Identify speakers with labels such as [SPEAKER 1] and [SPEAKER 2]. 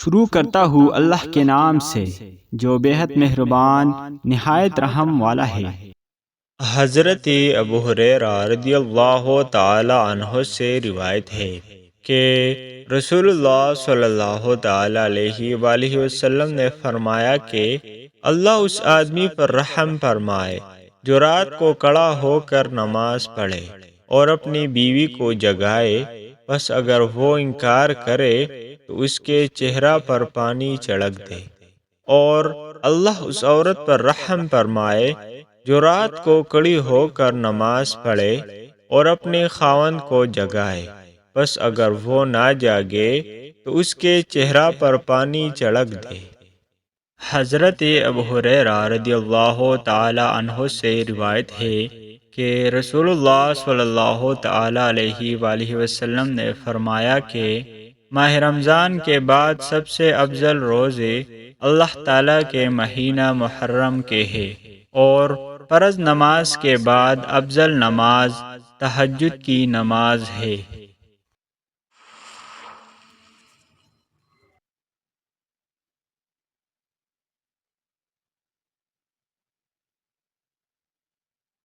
[SPEAKER 1] شروع کرتا ہوں اللہ کے نام سے جو بےحد مہربان نہایت رحم والا ہے۔
[SPEAKER 2] حضرت ابو ہریرہ رضی اللہ تعالی عنہ سے روایت ہے کہ رسول اللہ صلی اللہ تعالی علیہ وآلہ وسلم نے فرمایا کہ اللہ اس آدمی پر رحم فرمائے جو رات کو کھڑا ہو کر نماز پڑھے اور اپنی بیوی کو جگائے، بس اگر وہ انکار کرے تو اس کے چہرہ پر پانی چھڑک دے، اور اللہ اس عورت پر رحم فرمائے جو رات کو کھڑی ہو کر نماز پڑھے اور اپنے خاوند کو جگائے، بس اگر وہ نہ جاگے تو اس کے چہرہ پر پانی چھڑک دے۔ حضرت ابو ہریرہ رضی اللہ تعالی عنہ سے روایت ہے کہ رسول اللہ صلی اللہ تعالی علیہ وآلہ وسلم نے فرمایا کہ ماہ رمضان کے بعد سب سے افضل روزے اللہ تعالیٰ کے مہینہ محرم کے ہیں، اور فرض نماز کے بعد افضل نماز تہجد کی نماز ہے۔